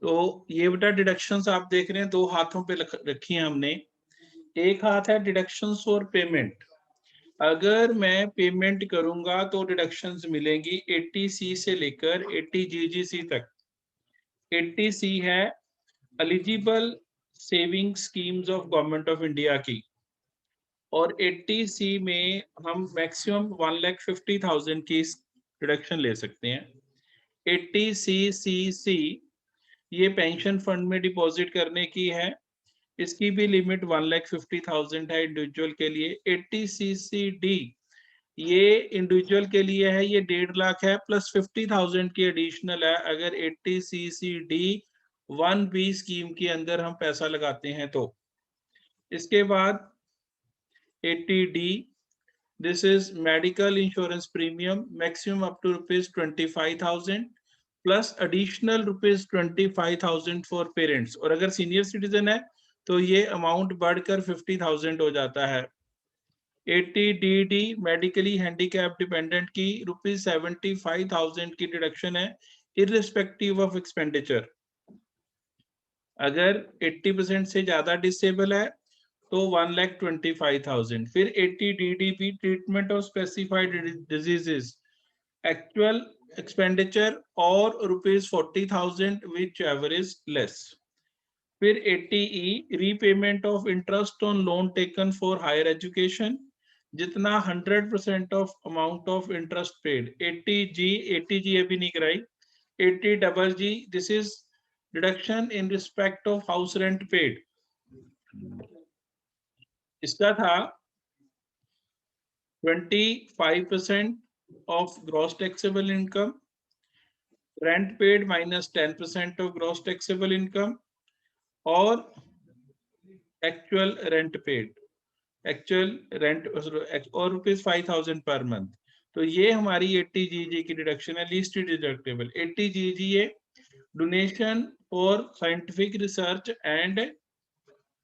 तो ये बेटा डिडक्शंस आप देख रहे हैं, दो हाथों पे रखी है हमने। एक हाथ है डिडक्शंस और पेमेंट। अगर मैं पेमेंट करूंगा तो डिडक्शंस मिलेंगी 80C से लेकर 80GGC तक। 80C है eligible saving schemes of government of India की, और 80C में हम मैक्सिमम 1,50,000 की डिडक्शन ले सकते हैं। 80CCC ये पेंशन फंड में डिपॉजिट करने की है, इसकी भी लिमिट 1,50,000 है इंडिविजुअल के लिए। 80CCD ये इंडिविजुअल के लिए है, ये 1.5 लाख है, प्लस 50,000 की एडिशनल है अगर 80CCD 1B स्कीम के अंदर हम पैसा लगाते हैं तो। इसके बाद 80D, this is medical insurance premium, maximum up to ₹25,000 plus additional ₹25,000 for parents, और अगर सीनियर सिटीजन है तो ये अमाउंट बढ़कर 50,000 हो जाता है। 80DD मेडिकली हैंडीकैप डिपेंडेंट की ₹75,000 की डिडक्शन है इररिस्पेक्टिव ऑफ एक्सपेंडिचर। अगर 80% से ज्यादा डिसेबल है तो 1,25,000। फिर 80DDP treatment of specified diseases, actual expenditure और ₹40,000 विच एवर इज लेस। फिर 80E repayment of interest on loan taken for higher education, जितना 100% of amount of interest paid. 80G अभी नहीं कराई। 80GG this is deduction in respect of house rent paid. इसका था 25% of gross taxable income, rent paid minus 10% of gross taxable income, और actual rent paid, actual rent और ₹5,000 per month. तो ये हमारी 80GG की डिडक्शन है, लीस्ट डिडक्टेबल। 80GG ये donation for scientific research and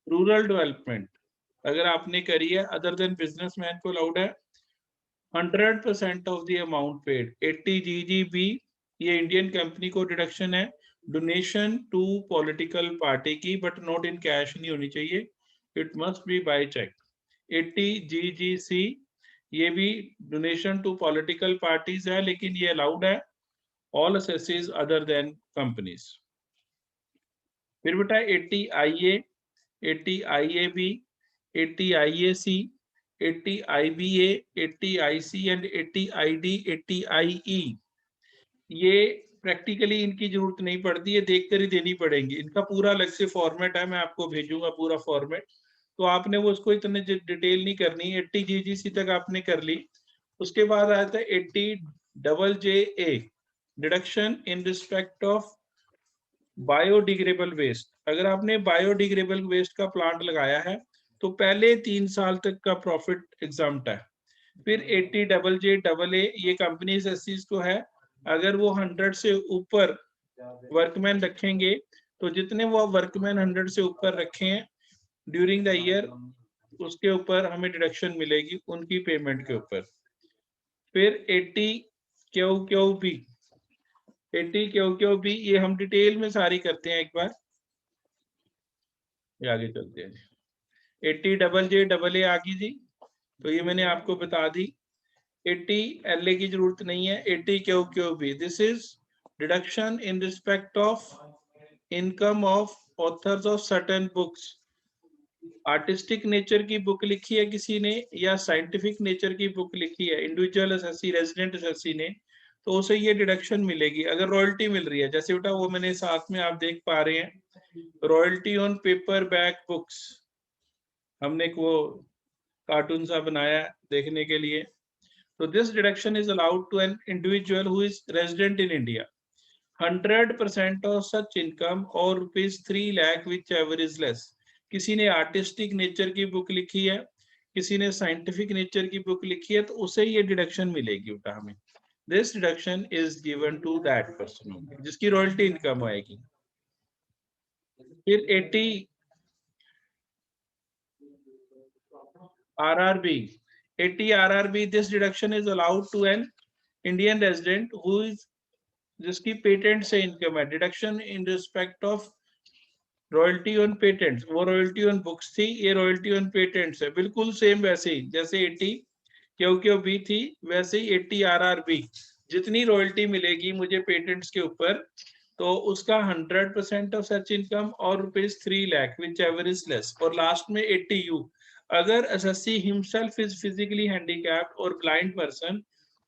rural development अगर आपने करी है अदर देन बिजनेसमैन को अलाउड है 100% of the amount paid. 80GGB ये इंडियन कंपनी को डिडक्शन है, डोनेशन टू पॉलिटिकल पार्टी की, बट नॉट इन कैश नहीं होनी चाहिए, it must be by cheque. 80GGC ये भी डोनेशन टू पॉलिटिकल पार्टीज है, लेकिन ये अलाउड है all assesses other than companies. फिर बेटा 80IA, 80IAB, 80IAC, 80IBA, 80IC and 80ID, 80IE ये प्रैक्टिकली इनकी जरूरत नहीं पड़ती है, देखकर ही देनी पड़ेंगी। इनका पूरा अलग से फॉर्मेट है, मैं आपको भेजूंगा पूरा फॉर्मेट, तो आपने वो उसको इतने डिटेल नहीं करनी। 80GGC तक आपने कर ली। उसके बाद आया था 80JJA deduction in respect of biodegradable waste. अगर आपने बायोडिग्रेडेबल वेस्ट का प्लांट लगाया है तो पहले 3 साल तक का प्रॉफिट एग्जाम्प्ट है। फिर 80JJA ये कंपनी एसेसीज को है, अगर वो 100 से ऊपर वर्कमैन रखेंगे तो जितने वो वर्कमैन 100 से ऊपर रखे हैं ड्यूरिंग द ईयर, उसके ऊपर हमें डिडक्शन मिलेगी उनकी पेमेंट के ऊपर। फिर 80QQB, 80QQB ये हम डिटेल में सारी करते हैं एक बार, ये आगे चलते हैं। 80JJA आ गई जी, तो ये मैंने आपको बता दी। 80LA की जरूरत नहीं है। 80QQB this is deduction in respect of income of authors of certain books. Artistic nature की बुक लिखी है किसी ने या साइंटिफिक नेचर की बुक लिखी है इंडिविजुअल एसएससी रेजिडेंट एसएससी ने, तो उसे ये डिडक्शन मिलेगी। अगर रॉयल्टी मिल रही है, जैसे बेटा वो मैंने साथ में आप देख पा रहे हैं royalty on paper back books, हमने एक वो कार्टून सा बनाया देखने के लिए। तो this deduction is allowed to an individual who is resident in India 100% of such income और ₹3 lakh whichever is less. किसी ने आर्टिस्टिक नेचर की बुक लिखी है, किसी ने साइंटिफिक नेचर की बुक लिखी है, तो उसे ये डिडक्शन मिलेगी उठा हमें। This deduction is given to that person जिसकी रॉयल्टी इनकम आएगी। फिर 80 RRB, 80 RRB, this deduction is allowed to an Indian resident who is जिसकी पेटेंट से इनकम है, deduction in respect of royalty on patents, वो रॉयल्टी ऑन बुक्स थी, ये royalty on patents है, बिल्कुल सेम वैसे ही जैसे 80 क्यों बी थी वैसे ही 80 RRB। जितनी रॉयल्टी मिलेगी मुझे पेटेंट्स के ऊपर, तो उसका 100% ऑफ सच इनकम और ₹3 lakh whichever is less, और लास्ट में 80U। अगर SSC himself is physically handicapped और ब्लाइंड पर्सन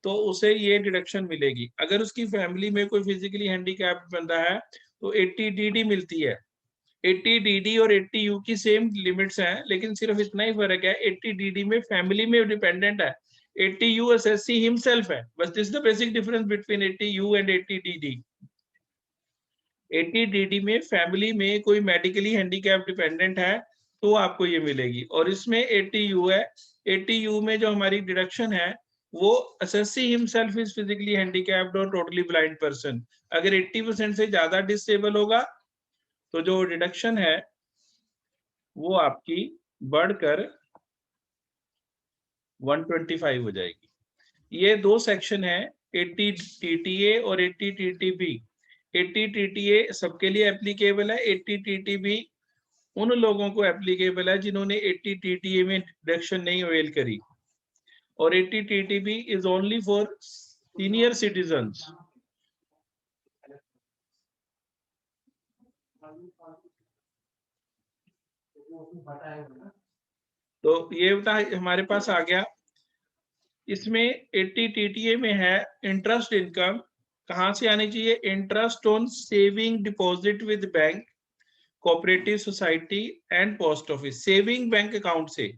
तो उसे ये डिडक्शन मिलेगी। अगर उसकी फैमिली में कोई फिजिकली हैंडीकैप्ड बंदा है तो 80DD मिलती है। 80DD और 80U की सेम लिमिट्स हैं, लेकिन सिर्फ इतना ही फर्क है 80DD में फैमिली में डिपेंडेंट है, 80U एसएससी हिमसेल्फ है, बस this the basic difference between 80U and 80DD। 80DD में फैमिली में कोई मेडिकली हैंडीकैप डिपेंडेंट है तो आपको ये मिलेगी, और इसमें 80U है। 80U में जो हमारी डिडक्शन है वो SSC himself is physically handicapped और टोटली ब्लाइंड पर्सन, अगर 80% से ज्यादा डिसेबल होगा तो जो डिडक्शन है वो आपकी बढ़कर 125 हो जाएगी। ये दो सेक्शन है, 80 TTA और 80 TTB। 80 TTA सबके लिए एप्लीकेबल है, 80 TTB उन लोगों को एप्लीकेबल है जिन्होंने 80 TTA में डिडक्शन नहीं अवेल करी, और 80 TTB is only for senior citizens. तो ये बता हमारे पास आ गया। इसमें 80 TTA में है इंटरेस्ट इनकम, कहाँ से आनी चाहिए? Interest on saving deposit with bank, cooperative society and post office, saving bank account से।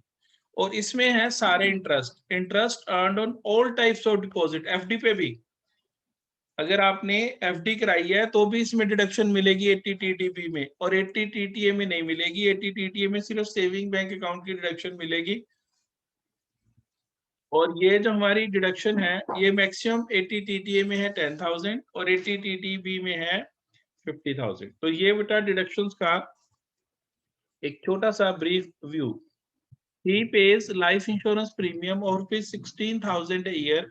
और इसमें है सारे interest, interest earned on all types of deposit, FD पे भी। अगर आपने एफडी कराई है तो भी इसमें डिडक्शन मिलेगी 80 TTB में, और 80 TTA में नहीं मिलेगी। 80 TTA में सिर्फ सेविंग बैंक अकाउंट की डिडक्शन मिलेगी। और ये जो हमारी डिडक्शन है ये मैक्सिमम 80 TTA में है 10,000 और 80 TTB में है 50,000। तो ये बेटा डिडक्शंस का एक छोटा सा ब्रीफ व्यू। ही पेज लाइफ इंश्योरेंस प्रीमियम और फिर 16,000 a ईयर,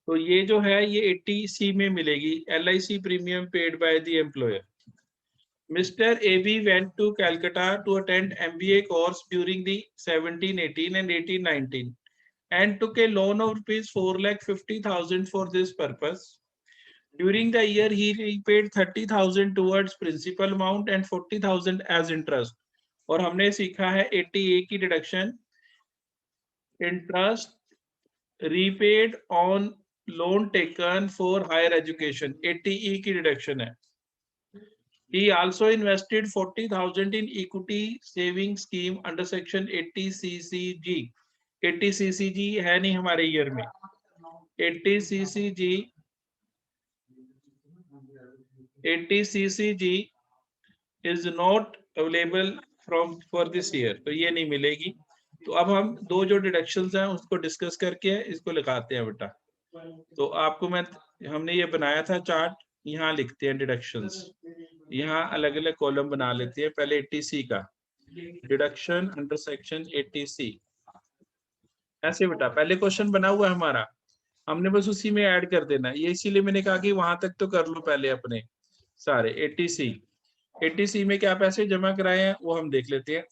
तो ये जो है ये 80C में मिलेगी, LIC premium paid by the employer. Mr. AB went to Calcutta to attend MBA course during the 1718 and 1819 and took a loan of ₹4,50,000 for this purpose. During the year, he repaid 30,000 towards principal amount and 40,000 as interest. और हमने सीखा है 80A की deduction, interest repaid on loan taken for higher education, 80E की deduction है। He also invested 40,000 in equity saving scheme under section 80CCG। 80CCG है नहीं हमारे ईयर में, 80CCG 80CCG is not available from for this year, तो ये नहीं मिलेगी। तो अब हम दो जो डिडक्शंस हैं उसको डिस्कस करके इसको लिखाते हैं बेटा। तो आपको हमने ये बनाया था चार्ट, यहाँ लिखते हैं डिडक्शंस, यहाँ अलग अलग कॉलम बना लेते हैं। पहले 80C का डिडक्शन अंडर सेक्शन 80C, ऐसे बेटा पहले क्वेश्चन बना हुआ है हमारा, हमने बस उसी में ऐड कर देना है। ये इसीलिए मैंने कहा कि वहां तक तो कर लो पहले अपने सारे। 80C में क्या पैसे जमा कराए हैं वो हम देख लेते हैं।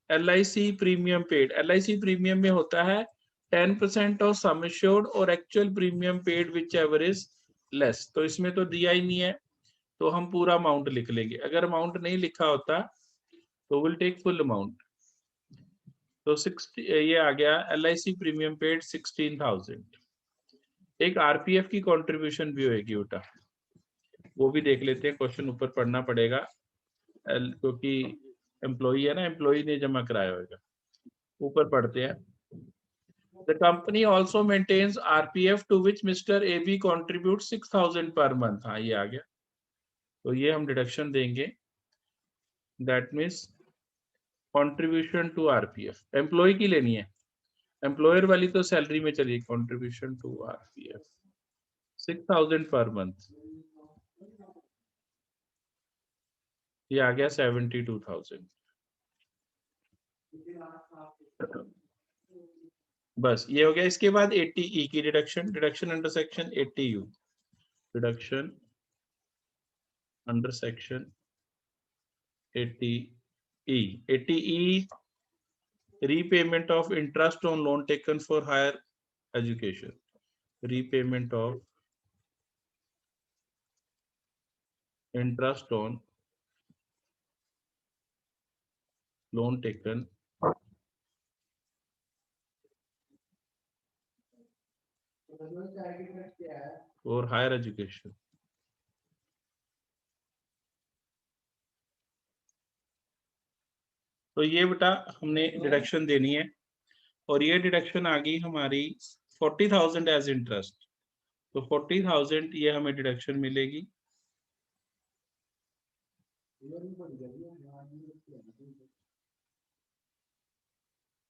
LIC premium paid, LIC premium में होता है 10% ऑफ सम एश्योर्ड और actual premium paid which ever is less. तो इसमें तो दिया ही नहीं है तो हम पूरा अमाउंट लिख लेंगे। अगर अमाउंट नहीं लिखा होता तो विल टेक फुल अमाउंट। तो 60 ये आ गया LIC प्रीमियम पेड 16,000। एक RPF की कंट्रीब्यूशन भी होगी बेटा, वो भी देख लेते हैं। क्वेश्चन ऊपर पढ़ना पड़ेगा क्योंकि एम्प्लॉई है ना, एम्प्लॉई ने जमा कराया होगा। ऊपर पढ़ते हैं। The company also maintains RPF to which Mr. AB contributes 6,000 per month। हाँ ये आ गया, तो ये हम डिडक्शन देंगे, that means contribution to RPF employ की लेनी है, एम्प्लॉयर वाली तो सैलरी में चलिए। Contribution to RPF 6,000 per month, ये आ गया 72,000। बस ये हो गया। इसके बाद 80E की deduction, deduction under section 80U। reduction under section 80E. 80E, repayment of interest on loan taken for higher education. Repayment of interest on loan taken for higher education. तो ये बेटा हमने डिडक्शन देनी है और ये डिडक्शन आ गई हमारी 40,000 एज इंटरेस्ट। तो 40,000 ये हमें डिडक्शन मिलेगी।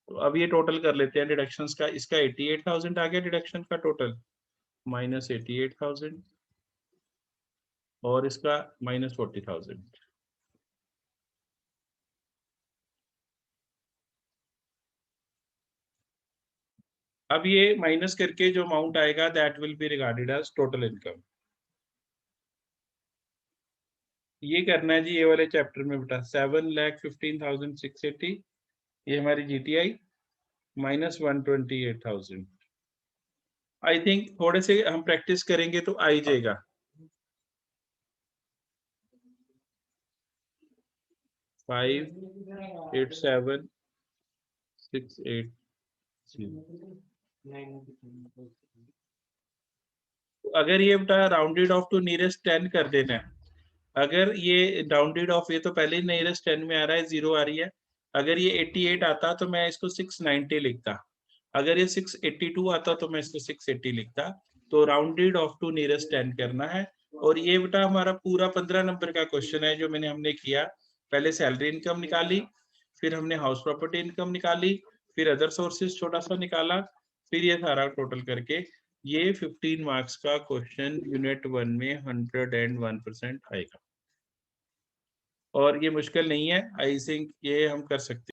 तो अब ये टोटल कर लेते हैं डिडक्शंस का। इसका 88,000 आ गया डिडक्शन का टोटल, माइनस 88,000 और इसका माइनस 40,000। अब ये माइनस करके जो अमाउंट आएगा that will be regarded as total income. ये करना है जी ये वाले चैप्टर में बेटा। 7,15,680 ये हमारी जीटीआई माइनस 128,000। आई थिंक थोड़े से हम प्रैक्टिस करेंगे तो आ ही जाएगा। 587,680। अगर ये बेटा राउंडेड ऑफ टू नियरेस्ट 10 कर देना है, अगर ये राउंडेड ऑफ, ये तो पहले ही नियरेस्ट 10 में आ रहा है, 0 आ रही है। अगर ये 88 आता तो मैं इसको 690 लिखता, अगर ये 682 आता तो मैं इसको 680 लिखता। तो राउंडेड ऑफ टू नियरेस्ट 10 करना है। और ये बेटा हमारा पूरा 15 नंबर का क्वेश्चन है जो मैंने हमने किया। पहले सैलरी इनकम निकाली, फिर हमने हाउस प्रॉपर्टी इनकम निकाली, फिर अदर सोर्सेज छोटा सा निकाला, फिर ये सारा टोटल करके ये 15 मार्क्स का क्वेश्चन यूनिट 1 में 101% आएगा। और ये मुश्किल नहीं है, आई थिंक ये हम कर सकते हैं।